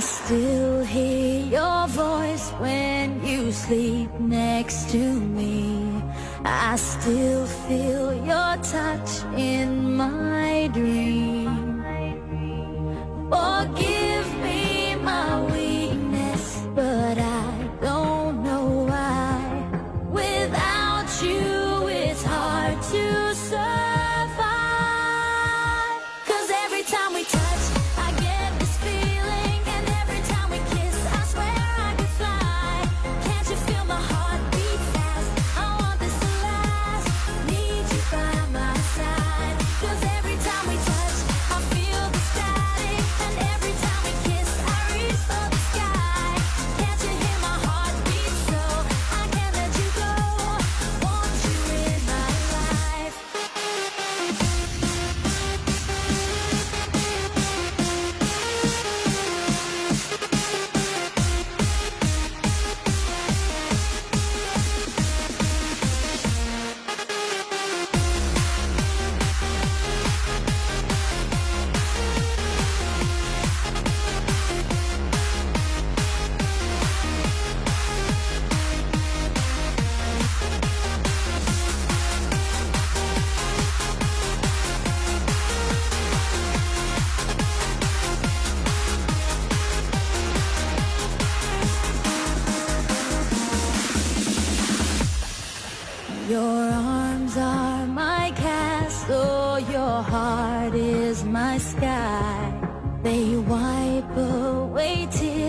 still hear your voice when you sleep next to me. I still feel your touch in my dream. Forgive me my weakness, but I don't know why. Without you, it's hard to survive. 'Cause every time we touch, I get this feeling, and every time we kiss, I swear I could fly. Can't you feel my heart beat fast? I want this to last. Need you by my side. 'Cause every time we touch, I feel the static, and every time we kiss, I reach for the sky. Can't you hear my heart beat? So I can't let you go. Want you in my life. Your arms are my castle, your heart is my sky. They wipe away tears.